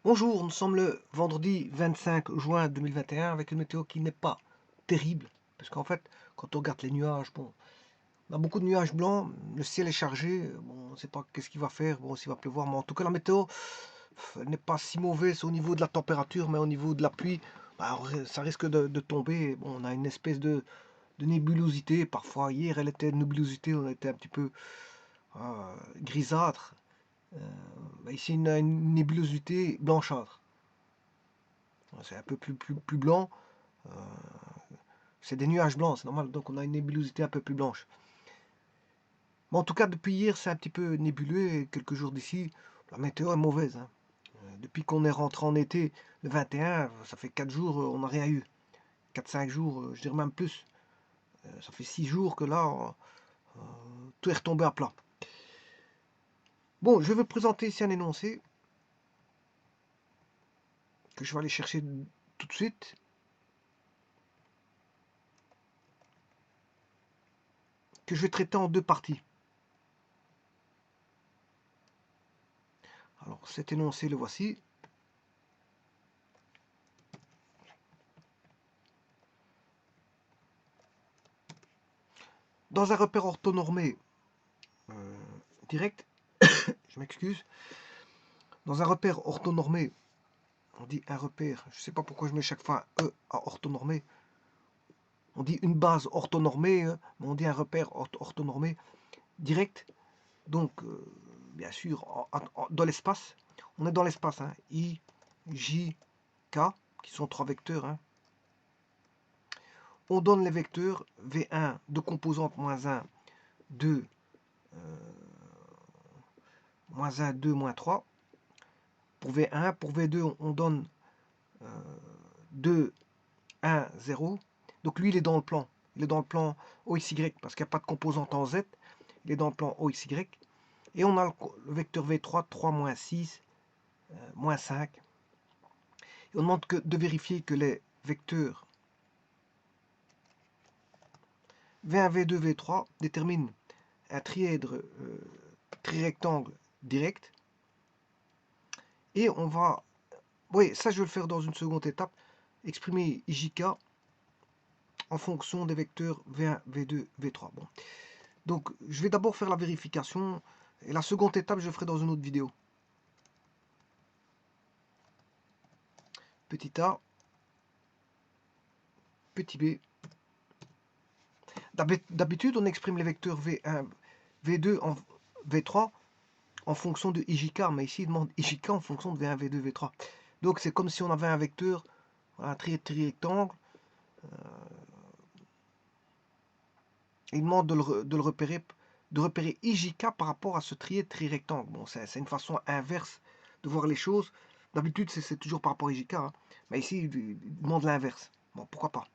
Bonjour, nous sommes le vendredi 25 juin 2021 avec une météo qui n'est pas terrible. Parce qu'en fait, quand on regarde les nuages, bon, on a beaucoup de nuages blancs, le ciel est chargé, bon, on ne sait pas qu'est-ce qu'il va faire, bon, s'il va pleuvoir, mais en tout cas la météo elle n'est pas si mauvaise au niveau de la température, mais au niveau de la pluie, bah, ça risque de tomber. Bon, on a une espèce de nébulosité, parfois hier elle était nébulosité, on était un petit peu grisâtre. Bah, ici on a une nébulosité blanchâtre. C'est un peu plus blanc. Euh, c'est des nuages blancs, c'est normal. Donc on a une nébulosité un peu plus blanche. Mais en tout cas, depuis hier, c'est un petit peu nébuleux. Et quelques jours d'ici, la météo est mauvaise, hein. Depuis qu'on est rentré en été le 21, ça fait 4 jours, on n'a rien eu. 4-5 jours, je dirais même plus. Ça fait 6 jours que là, tout est retombé à plat. Bon, je vais présenter ici un énoncé que je vais aller chercher tout de suite. Que je vais traiter en deux parties. Alors cet énoncé, le voici. Dans un repère orthonormé direct, je m'excuse, dans un repère orthonormé, on dit un repère, je ne sais pas pourquoi je mets chaque fois un E à orthonormé, on dit une base orthonormée, mais on dit un repère orthonormé direct, donc bien sûr dans l'espace, on est dans l'espace, hein, I, J, K, qui sont trois vecteurs, hein. On donne les vecteurs V1 de composante moins 1, 2, moins 1, 2, moins 3. Pour V1, pour V2, on donne 2, 1, 0. Donc lui, il est dans le plan. Il est dans le plan OXY parce qu'il n'y a pas de composante en Z. Il est dans le plan OXY. Et on a le vecteur V3, 3, moins 6, moins 5. Et on demande de vérifier que les vecteurs V1, V2, V3 déterminent un trièdre trirectangle direct. Et on va... Oui, ça je vais le faire dans une seconde étape. Exprimer IJK en fonction des vecteurs V1, V2, V3. Bon. Donc, je vais d'abord faire la vérification. Et la seconde étape, je ferai dans une autre vidéo. Petit a, petit b. D'habitude, on exprime les vecteurs V1, V2, V3 en fonction de IJK. Mais ici, il demande IJK en fonction de V1, V2, V3. Donc, c'est comme si on avait un vecteur, un trirectangle. Il demande de le repérer, de repérer IJK par rapport à ce trirectangle. Bon, c'est une façon inverse de voir les choses. D'habitude, c'est toujours par rapport à IJK. Hein. Mais ici, il demande l'inverse. Bon, pourquoi pas?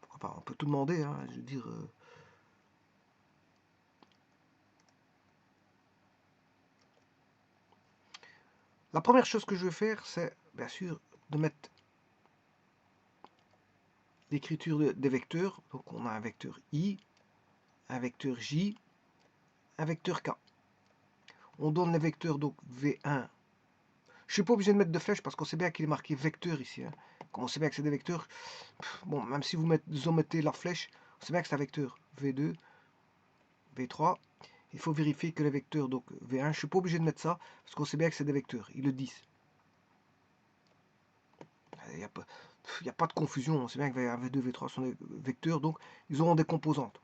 Pourquoi pas? On peut tout demander. Hein, je veux dire. La première chose que je vais faire, c'est bien sûr de mettre l'écriture des vecteurs. Donc, on a un vecteur I, un vecteur J, un vecteur K. On donne les vecteurs donc V1. Je ne suis pas obligé de mettre de flèche parce qu'on sait bien qu'il est marqué vecteur ici. Hein. Comme on sait bien que c'est des vecteurs, bon, même si vous mettez la flèche, on sait bien que c'est un vecteur. V2, V3. Il faut vérifier que les vecteurs, donc V1, je ne suis pas obligé de mettre ça parce qu'on sait bien que c'est des vecteurs. Ils le disent. Il n'y a pas de confusion. On sait bien que V1, V2, V3 sont des vecteurs, donc ils auront des composantes.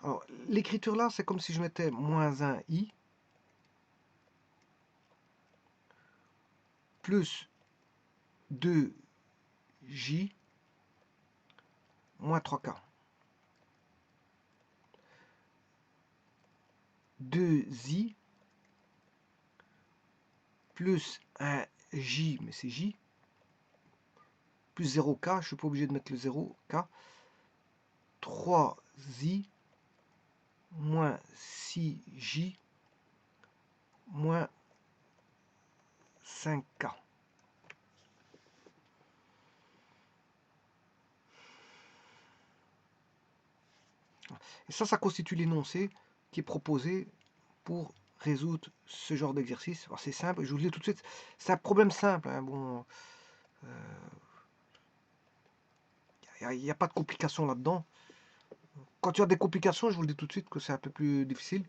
Alors, l'écriture là, c'est comme si je mettais moins 1 I plus 2 J moins 3K. 2 I plus un J, mais c'est J, plus 0K, je ne suis pas obligé de mettre le 0K, 3I moins 6J moins 5K. Et ça constitue l'énoncé qui est proposé pour résoudre ce genre d'exercice. C'est simple, je vous le dis tout de suite, c'est un problème simple, hein. Bon, il n'y a pas de complications là-dedans. Quand tu as des complications, je vous le dis tout de suite que c'est un peu plus difficile.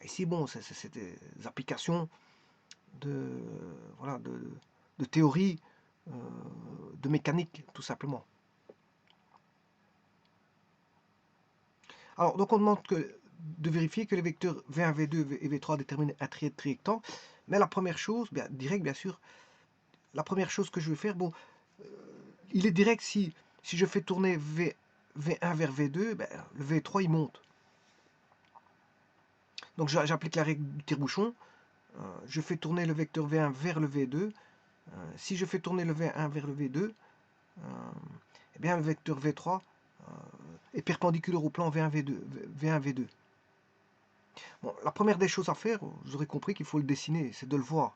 Ici, bon, c'est des applications de, voilà, de théorie, de mécanique, tout simplement. Alors, donc on demande de vérifier que les vecteurs V1, V2 et V3 déterminent un trirectangle. Mais la première chose, direct bien sûr, la première chose que je vais faire, bon, il est direct si je fais tourner V1 vers V2, le V3 il monte. Donc j'applique la règle du tire-bouchon, je fais tourner le vecteur V1 vers le V2. Si je fais tourner le V1 vers le V2, eh bien le vecteur V3 est perpendiculaire au plan V1, V2. Bon, la première des choses à faire, vous aurez compris qu'il faut le dessiner, c'est de le voir.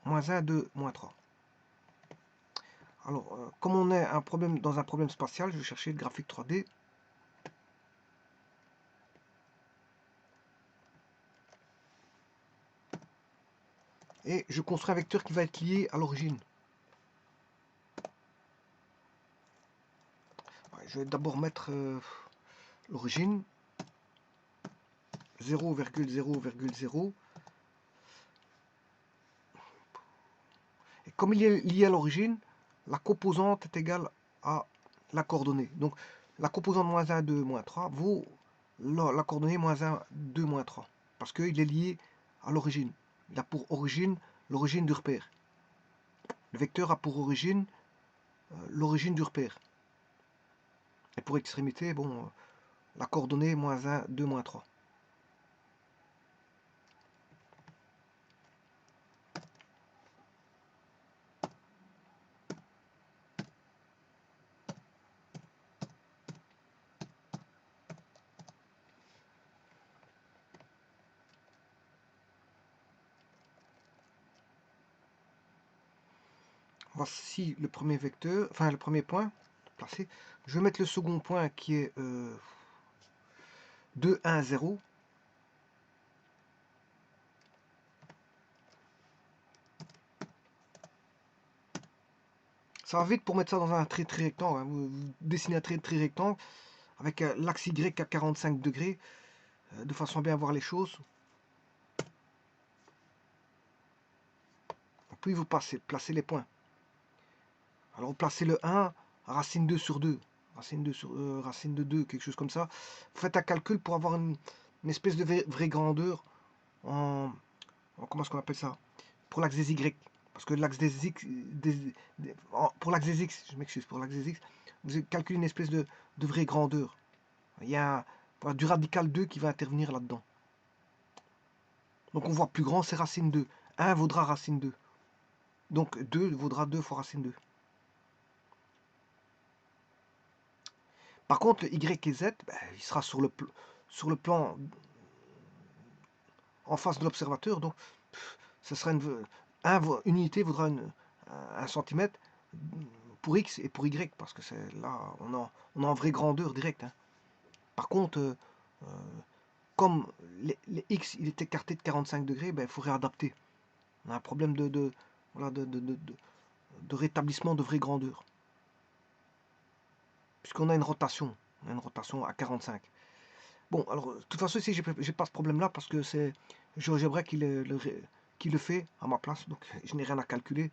Moins 1, 2, moins 3. Alors, comme on est dans un problème spatial, je vais chercher le graphique 3D. Et je construis un vecteur qui va être lié à l'origine. Je vais d'abord mettre l'origine 0,0,0. Et comme il est lié à l'origine, la composante est égale à la coordonnée. Donc la composante moins 1, 2, moins 3 vaut la coordonnée moins 1, 2, moins 3. Parce qu'il est lié à l'origine. Il a pour origine l'origine du repère. Le vecteur a pour origine l'origine du repère. Et pour extrémité, bon, la coordonnée moins 1, 2, moins 3. Voici le premier vecteur, enfin le premier point placé. Je vais mettre le second point qui est 2, 1, 0. Ça va vite pour mettre ça dans un trirectangle. Hein. Vous dessinez un trirectangle avec l'axe Y à 45 degrés, de façon à bien voir les choses. Puis vous placez les points. Alors vous placez le 1 à racine 2 sur 2. Racine de 2, quelque chose comme ça. Vous faites un calcul pour avoir une espèce de vraie grandeur comment est-ce qu'on appelle ça? Pour l'axe des Y. Parce que l'axe des X, pour l'axe des X, je m'excuse, pour l'axe des X, vous calculez une espèce de vraie grandeur. Il y a du radical 2 qui va intervenir là-dedans. Donc on voit plus grand, c'est racine 2. 1 vaudra racine 2. Donc 2 vaudra 2 fois racine 2. Par contre, le Y et Z, il sera sur le plan en face de l'observateur. Donc ce sera une unité vaudra 1 centimètre pour X et pour Y. Parce que c'est là, on a en vraie grandeur directe. Hein. Par contre, comme les X il est écarté de 45 degrés, il faut réadapter. On a un problème de rétablissement de vraie grandeur. Puisqu'on a une rotation. On a une rotation à 45. Bon, alors, de toute façon, ici, j'ai pas ce problème-là parce que c'est GeoGebra qui le fait à ma place. Donc, je n'ai rien à calculer.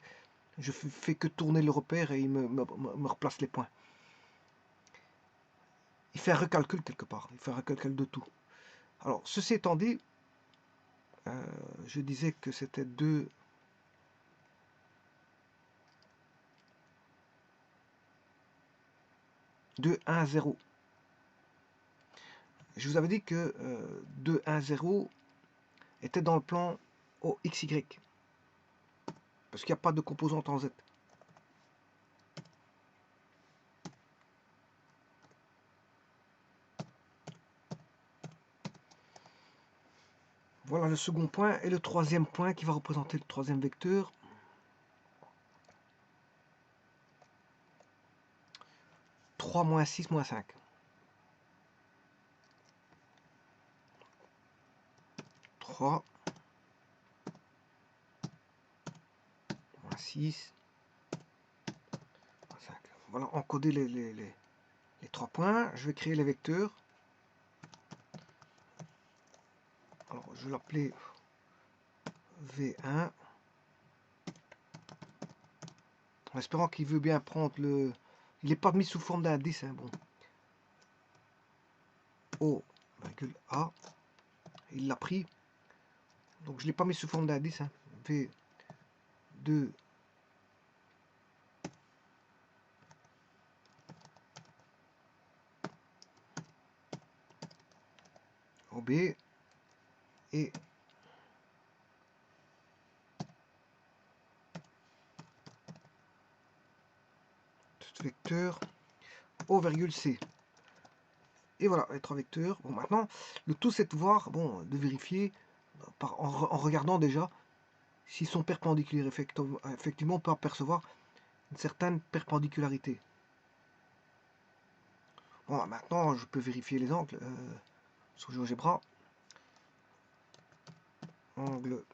Je fais que tourner le repère et il me replace les points. Il fait un recalcul quelque part. Il fait un recalcul de tout. Alors, ceci étant dit, je disais que c'était 2... 2, 1, 0. Je vous avais dit que 2, 1, 0 était dans le plan OXY. Parce qu'il n'y a pas de composante en Z. Voilà le second point. Et le troisième point qui va représenter le troisième vecteur. 3, moins 6, moins 5. 3, moins 6, moins 5. Voilà, encoder les 3 points. Je vais créer les vecteurs. Alors, je vais l'appeler V1. En espérant qu'il veut bien prendre le... Il n'est pas mis sous forme d'indice. Hein, bon. O, virgule A. Il l'a pris. Donc je ne l'ai pas mis sous forme d'indice. Hein. V2. OB. Et vecteur O, virgule C. Et voilà, les 3 vecteurs. Bon, maintenant, le tout c'est de voir, bon, de vérifier en regardant déjà s'ils sont perpendiculaires. Effectivement, on peut apercevoir une certaine perpendicularité. Bon, maintenant, je peux vérifier les angles sur GeoGebra. Angle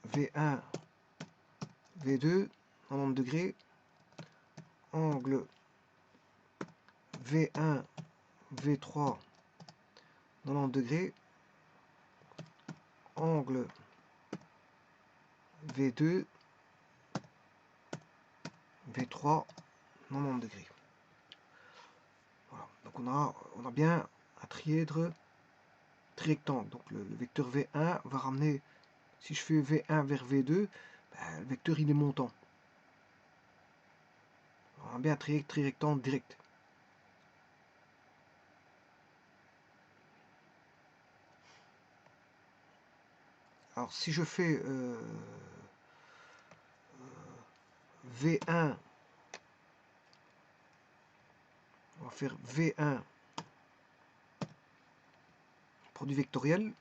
V1, V2, 90 degrés. Angle V1, V3, 90 degrés. Angle V2, V3, 90 degrés. Voilà. Donc on a bien un trièdre trirectangle. Donc le vecteur V1 va ramener, si je fais V1 vers V2, ben, le vecteur il est montant. On a bien un trirectangle direct. Alors si je fais V1, on va faire V1 produit vectoriel.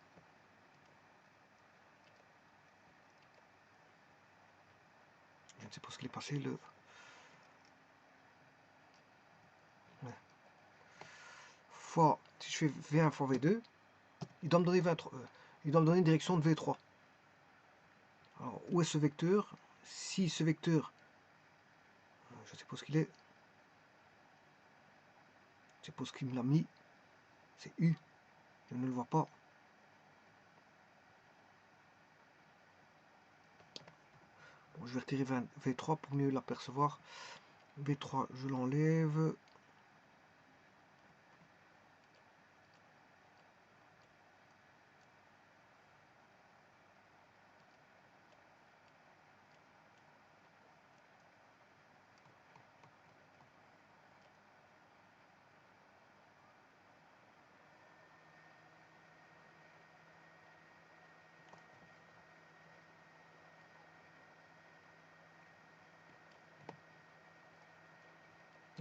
Je ne sais pas ce qu'il est passé le. Ouais. Fois, si je fais V1 fois V2, il doit me donner 23, il doit me donner une direction de V3. Alors où est ce vecteur? Si ce vecteur, je sais pas ce qu'il est, je sais pas ce qu'il me l'a mis, c'est U, je ne le vois pas. Bon, je vais retirer V3 pour mieux l'apercevoir. V3, je l'enlève.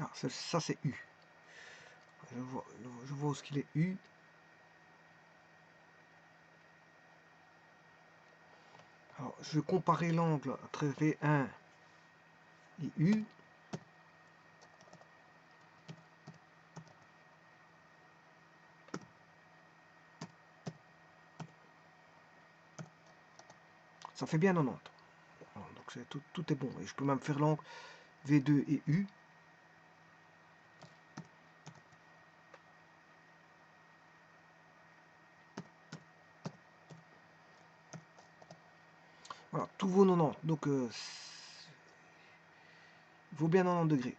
Ah, ça c'est U. Je vois où ce qu'il est U. Alors, je vais comparer l'angle entre V1 et U. Ça fait bien 90. Donc tout est bon. Et je peux même faire l'angle V2 et U. Voilà, tout vaut 90. Donc il vaut bien 90 degrés.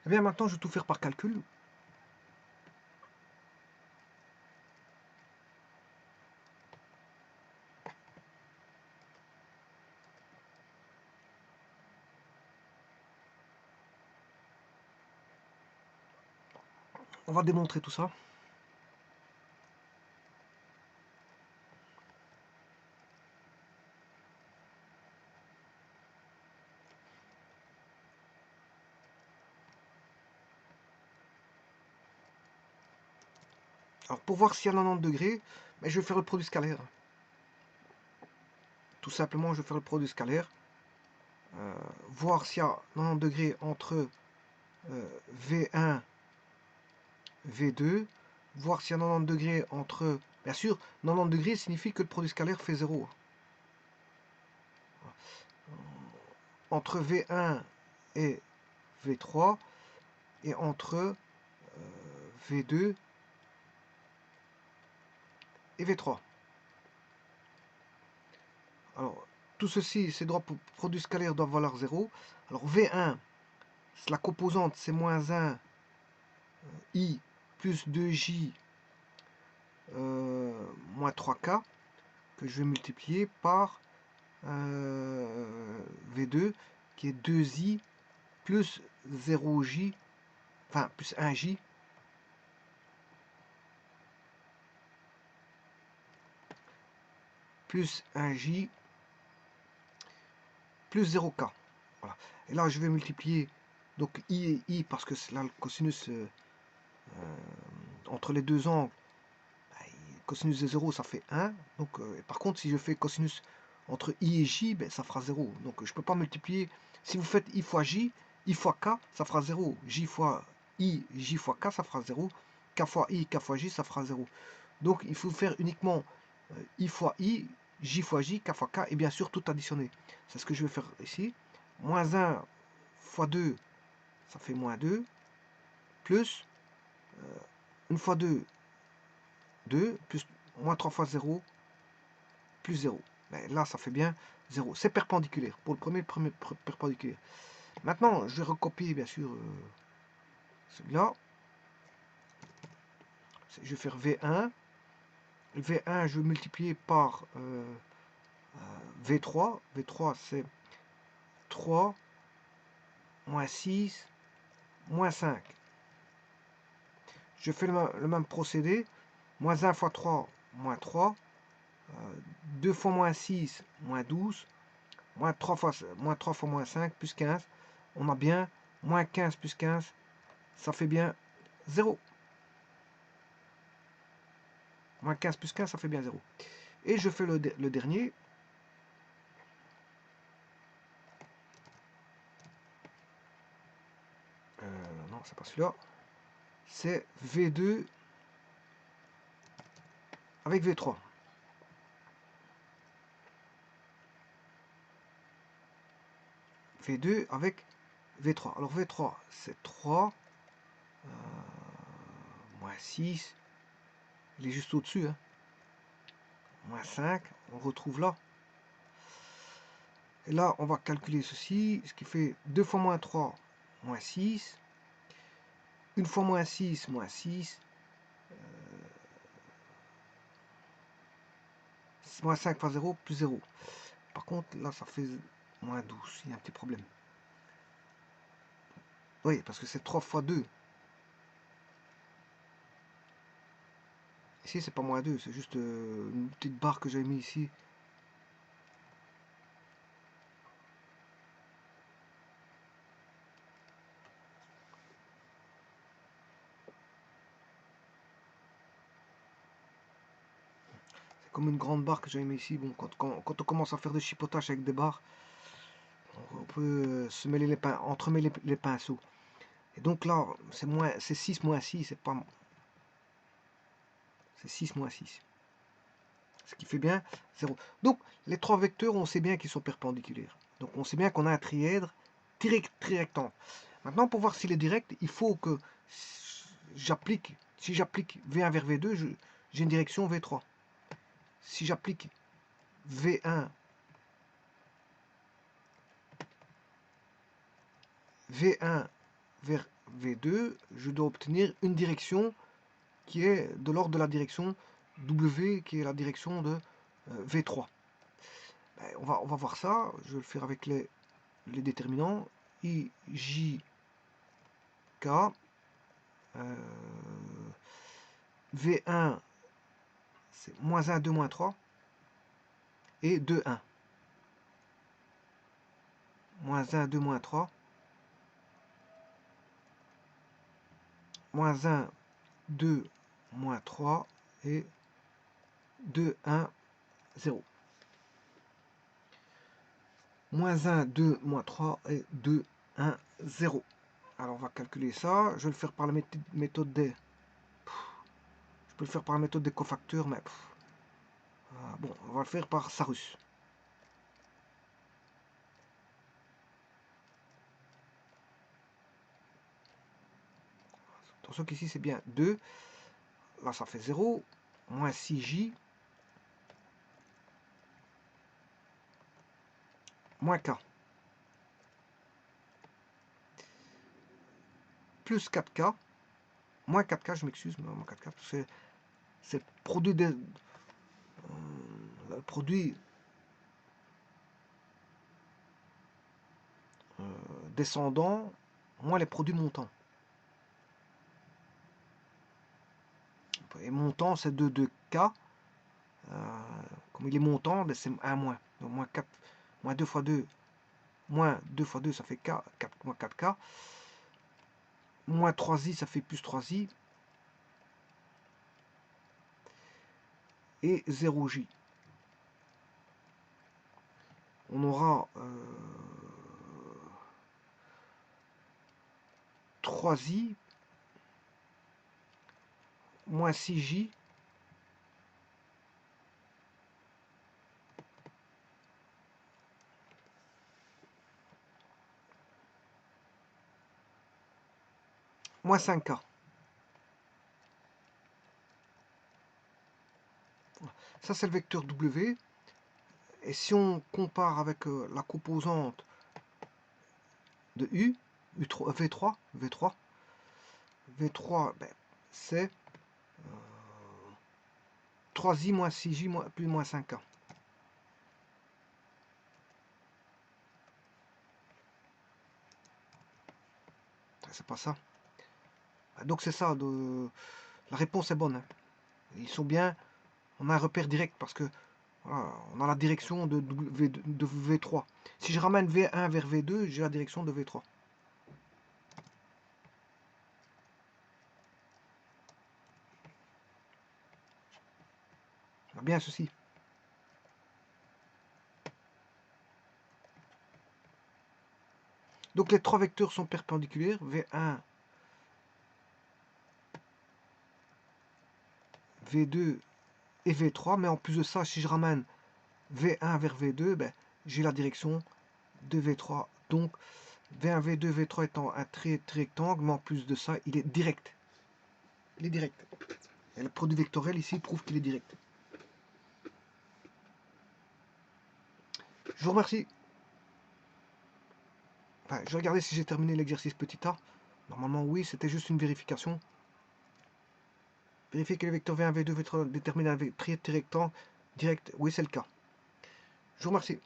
Et bien maintenant, je vais tout faire par calcul. On va démontrer tout ça. Alors pour voir s'il y a 90 degrés, ben, je vais faire le produit scalaire. Tout simplement, je vais faire le produit scalaire. Voir s'il y a 90 degrés entre V1, V2, voir s'il y a 90 degrés entre... Bien sûr, 90 degrés signifie que le produit scalaire fait 0. Entre V1 et V3, et entre V2 et V3. Alors, tout ceci, ces droits produits scalaires doivent valoir 0. Alors, V1, la composante, c'est moins 1 I plus 2J moins 3K, que je vais multiplier par V2, qui est 2I plus 0J, enfin, plus 1J, plus 1J, plus 0K. Voilà. Et là, je vais multiplier donc I et I, parce que là, le cosinus entre les deux angles, cosinus de 0, ça fait 1. Donc, par contre, si je fais cosinus entre I et J, ben, ça fera 0. Donc, je ne peux pas multiplier. Si vous faites I fois J, I fois K, ça fera 0. J fois I, J fois K, ça fera 0. K fois I, K fois J, ça fera 0. Donc, il faut faire uniquement I fois I, J fois J, K fois K, et bien sûr, tout additionner. C'est ce que je vais faire ici. Moins 1 fois 2, ça fait moins 2, plus 1 fois 2, 2, plus moins 3 fois 0, plus 0. Ben, là, ça fait bien 0. C'est perpendiculaire. Pour le premier perpendiculaire. Maintenant, je vais recopier, bien sûr, celui-là. Je vais faire V1. V1, je vais multiplier par V3. V3, c'est 3, moins 6, moins 5. Je fais le même procédé. Moins 1 fois 3, moins 3. 2 fois moins 6, moins 12. Moins 3 fois moins 5, plus 15. On a bien moins 15 plus 15. Ça fait bien 0. Moins 15 plus 15, ça fait bien 0. Et je fais le dernier. Non, c'est pas celui-là. C'est V2 avec V3. V2 avec V3. Alors V3, c'est 3. Moins 6. Il est juste au-dessus. Hein. Moins 5. On retrouve là. Et là, on va calculer ceci. Ce qui fait 2 fois moins 3, moins 6. 1 fois moins 6, moins 6. Moins 5 fois 0, plus 0. Par contre, là, ça fait moins 12. Il y a un petit problème. Oui, parce que c'est 3 fois 2. Ici, c'est pas moins 2. C'est juste une petite barre que j'avais mis ici. C'est comme une grande barre que j'avais mis ici. Bon, quand on commence à faire des chipotages avec des barres, on peut se mêler entremêler les pinceaux. Et donc là, c'est 6 moins 6, c'est pas... C'est 6 moins 6. Ce qui fait bien 0. Donc, les trois vecteurs, on sait bien qu'ils sont perpendiculaires. Donc, on sait bien qu'on a un trièdre trirectangle. Maintenant, pour voir s'il est direct, il faut que j'applique, si j'applique V1 vers V2, j'ai une direction V3. Si j'applique V1 vers V2, je dois obtenir une direction qui est de l'ordre de la direction W, qui est la direction de V3. Ben, on va voir ça. Je vais le faire avec les déterminants. I, J, K. V1, c'est moins 1, 2, moins 3. Et 2, 1. Moins 1, 2, moins 3. Moins 1, 2, moins 3. Et 2, 1, 0. Moins 1, 2, moins 3 et 2, 1, 0. Alors on va calculer ça. Je vais le faire par la méthode des... Je peux le faire par la méthode des cofacteurs, mais... bon, on va le faire par Sarus. Attention qu'ici c'est bien 2. Là ça fait 0. Moins 6J. Moins K. Plus 4K. Moins 4K, je m'excuse, mais moins 4K, parce que c'est le produit des... le produit descendant moins les produits montants. Et montant, c'est 2K. Comme il est montant, c'est 1 moins. Donc moins 4, moins 2 fois 2, moins 2 fois 2, ça fait K, 4, moins 4K. Moins 3i, ça fait plus 3i. Et 0J. On aura 3i moins 6J moins 5K. Ça, c'est le vecteur W. Et si on compare avec la composante de U, V3, ben, c'est 3i moins 6j plus moins 5K. C'est pas ça. Donc c'est ça. La réponse est bonne. Hein. Ils sont bien. On a un repère direct parce que voilà, on a la direction de V3. Si je ramène V1 vers V2, j'ai la direction de V3. On a bien ceci. Donc les trois vecteurs sont perpendiculaires, V1, V2 et V3, mais en plus de ça, si je ramène V1 vers V2, ben, j'ai la direction de V3. Donc V1, V2, V3 étant un rectangle, mais en plus de ça, il est direct. Il est direct. Et le produit vectoriel ici prouve qu'il est direct. Je vous remercie. Enfin, je vais regarder si j'ai terminé l'exercice petit a. Normalement oui, c'était juste une vérification. Vérifier que les vecteurs V1, V2, V3 déterminent un rectangle direct. Oui, c'est le cas. Je vous remercie.